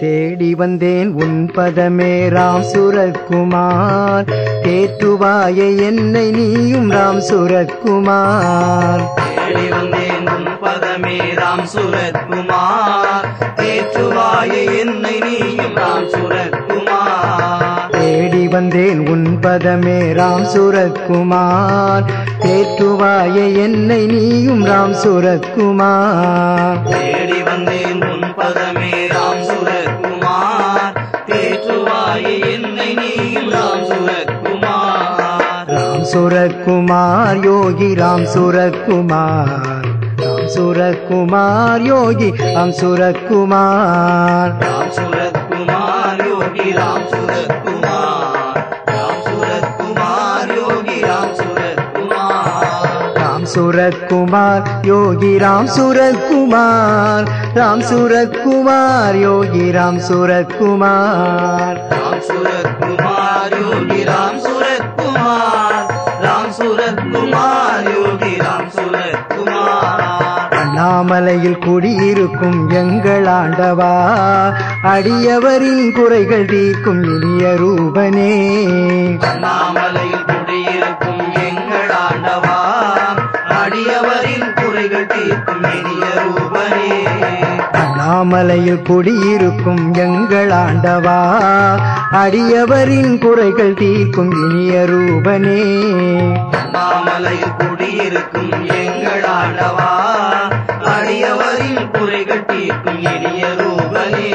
தேடி வந்தேன் உன் பதமே ராம் சூரத்குமார், தேற்றுவாயே என்னை நீயும் ராம் சூரத்குமார். தேடி வந்தேன் உன் பதமே ராம் சூரத்குமார், தேற்றுவாயே என்னை நீயும் ராம் சூரத்குமார். தேடி வந்தேன் உன் பதமே ராம் சூரத்குமார், தேற்றுவாயே என்னை நீயும் ராம் சூரத்குமார். தேடி வந்தேன் உன் பதமே ராம் சூரத்குமார், தேற்றுவாயே என்னை நீயும் ராம் சூரத்குமார். ராம் சூரத்குமார் யோகி ராம் சூரத்குமார், ராம் சூரத்குமார் யோகி ராம் சூரத்குமார். ராம் சூரத்குமார் யோகி ராம் சூரத்குமார், ராம் சூரத்குமார் யோகி ராம் சூரத்குமார். ராம் சூரத்குமார் யோகி ராம் சூரத்குமார், ராம் சூரத்குமார் யோகி ராம் சூரத்குமார். ராம் சூரத்குமார் யோகி ராம் சூரத்குமார், ராம் சூரத்குமார் யோகி ராம் சூரத்குமார். அண்ணாமலையில் குடியிருக்கும் எங்கள் ஆண்டவா, அடியவரின் குறைகள் தீர்க்கும் இனிய ரூபனே. அண்ணாமலையில் குடியிருக்கும் எங்கள் ஆண்டவா, அடியவரின் குறைகள் தீர்க்கும் இனிய ரூபனே. அண்ணாமலையில் குடியிருக்கும் எங்கள் ஆண்டவா, அடியவரின் குறைகள் தீர்க்கும் இனிய ரூபனே. அண்ணாமலையில் குடியிருக்கும் எங்கள் ஆண்டவா, அடியவரின் குறைகள் தீர்க்கும் இனிய ரூபனே.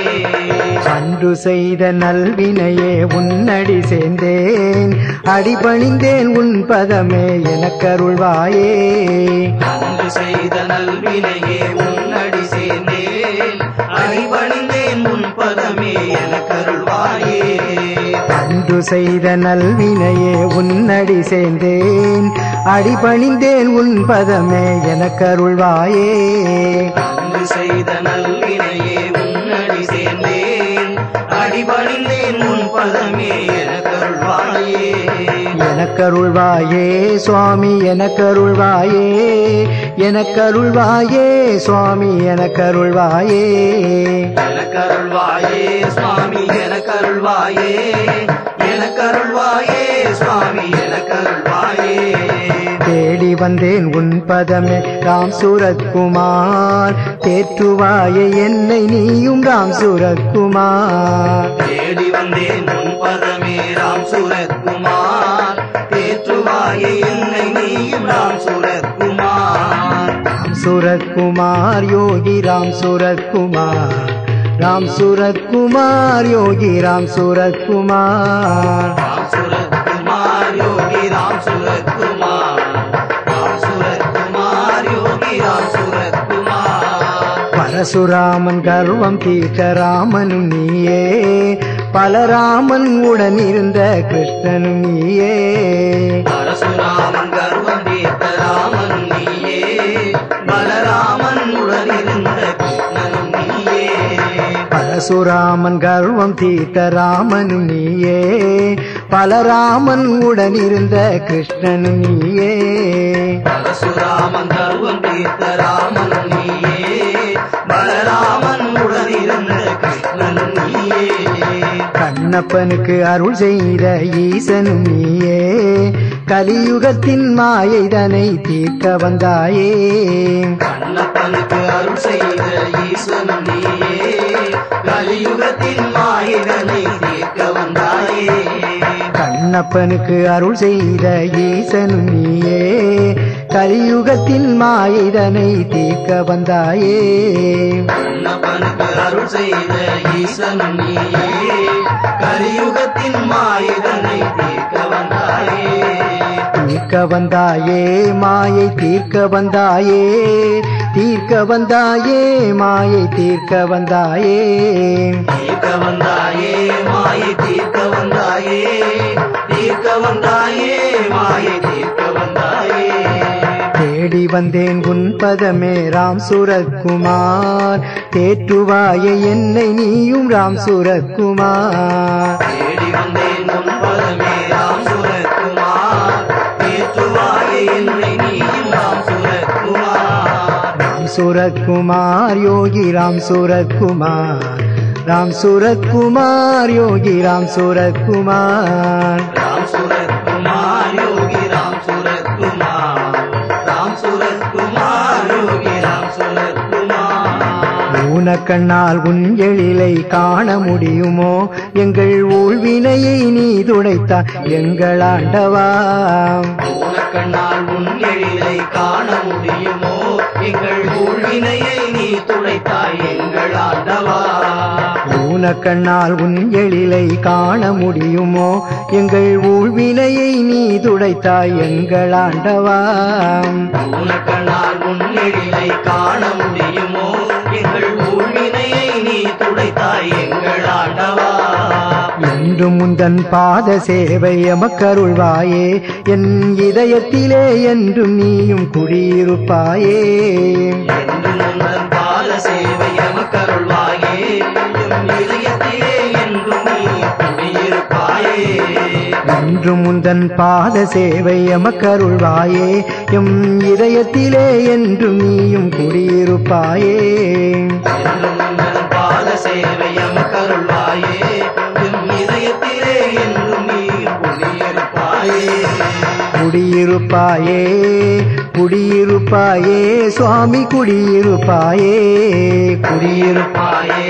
அன்று செய்த நல்வினையே உன்னடி சேர்ந்தேன், அடிபணிந்தேன் உன் பதமே எனக்கருள்வாயே. அன்று செய்த நல்வினையே உன்னடி சேர்ந்தேன், அடிபணிந்தேன் உன் பதமே எனக்கருள்வாயே. அன்று செய்த நல்வினையே உன்னடி சேர்ந்தேன், அடிபணிந்தேன் உன் பதமே எனக்கருள்வாயே. அன்று செய்த நல்வினையே உன்னடி சேர்ந்தேன், அடிபணிந்தேன் உன் பதமே எனக்கருள்வாயே. எனக்கருள்வாயே சுவாமி எனக்கருள்வாயே, எனக்கருள்வாயே சுவாமி எனக்கருள்வாயே. எனக்கருள்வாயே சுவாமி எனக்கருள்வாயே, எனக்கருள்வாயே சுவாமி எனக்கருள்வாயே. தேடி வந்தேன் உன் பதமே ராம் சூரத்குமார், தேற்றுவாயே என்னை நீயும் ராம் சூரத்குமார். தேடி வந்தேன் உன் பதமே ராம் சூரத்குமார், தேற்றுவாயே என்னை நீயும் ராம் சூரத்குமார். ராம் சூரத்குமார் யோகி ராம் சூரத்குமார், ராம் சூரத்குமார் யோகி ராம் சூரத்குமார். ராம் சூரத்குமார் யோகி ராம் சூரத்குமார், ராம் சூரத்குமார் யோகி ராம் சூரத்குமார். பரசுராமன் கர்வம் தீர்த்த ராமனும் நீயே, பலராமன் உடன் இருந்த கிருஷ்ணனும் நீயே. பரசுராமன் கர்வம் தீர்த்த ராமனும் நீயே, பலராமன் உடன் இருந்த கிருஷ்ணனும் நீயே. பரசுராமன் கர்வம் தீர்த்த ராமனும் நீயே, பலராமன் உடன் இருந்த கிருஷ்ணனும் நீயே. பரசுராமன் கர்வம் தீர்த்த ராமனும் நீயே, பலராமன் உடன் இருந்த கிருஷ்ணனும் நீயே. கண்ணப்பனுக்கு அருள் செய்த ஈசனும் நீயே, கலியுகத்தின் மாயைதனை தீர்க்க வந்தாயே. கண்ணப்பனுக்கு அருள் செய்த ஈசனும் நீயே, கலியுகத்தின் மாயைதனை தீர்க்க வந்தாயே. கண்ணப்பனுக்கு அருள் செய்த ஈசனும் நீயே, கலியுகத்தின் மாயைதனை தீர்க்க வந்தாயே. கண்ணப்பனுக்கு அருள் செய்த ஈசனும் நீயே, கலியுகத்தின் மாயைதனை தீர்க்க வந்தாயே. தீர்க்க வந்தாயே மாயை தீர்க்க வந்தாயே, தீர்க்க வந்தாயே மாயை தீர்க்க வந்தாயே. தீர்க்க வந்தாயே மாயை தீர்க்க வந்தாயே, தீர்க்க வந்தாயே மாயை தீர்க்க வந்தாயே. தேடி வந்தேன் உன் பதமே ராம் சூரத்குமார், தேற்றுவாயே என்னை நீயும் ராம் சூரத்குமார். தேடி வந்தேன் உன் பதமே ராம் சூரத்குமார், தேற்றுவாயே என்னை நீயும் ராம் சூரத்குமார். ராம் சூரத்குமார் யோகி ராம் சூரத்குமார், ராம் சூரத் குமார் யோகி ராம் சூரத் குமார் ராம் சூரத் குமார் யோகி ராம் சூரத் குமார் ராம் சூரத் குமார் யோகி ராம் சூரத் குமார் ஊனக்கண்ணால் உன் எழிலை காண முடியுமோ எங்கள் ஊழ்வினையை நீ துடைத்தாய் எங்கள் ஆண்டவா ஊனக்கண்ணால் உன் எழிலை காண முடியுமோ எங்கள் ஊழ்வினையை நீ துடைத்தாய் எங்கள் ஆண்டவா ஊனக்கண்ணால் உன் எழிலை காண முடியுமோ எங்கள் ஊழ்வினையை நீ துடைத்தாய் எங்கள் ஆண்டவா ஊனக்கண்ணால் உன் எழிலை காண முடியுமோ எங்கள் ஊழ்வினையை நீ துடைத்தாய் எங்கள் ஆண்டவா என்றும் முந்தன் பாத சேவை எமக்கருள்வாயே என் இதயத்திலே என்றும் நீயும் குடியிருப்பாயே என்றும் உந்தன் பாத சேவை எமக்கருள்வாயே எம் இதயத்திலே என்றும் நீ குடியிருப்பாயே என்றும் முந்தன் பாத சேவை எமக்கருள்வாயே எம் இதயத்திலே என்றும் நீயும் குடியிருப்பாயே என்றும் உந்தன் பாத சேவை எமக்கருள்வாயே எம் இதயத்திலே என்றும் நீ குடியிருப்பாயே குடியிருப்பாயே குடியிருப்பாயே சுவாமி குடியிருப்பாயே குடியிருப்பாயே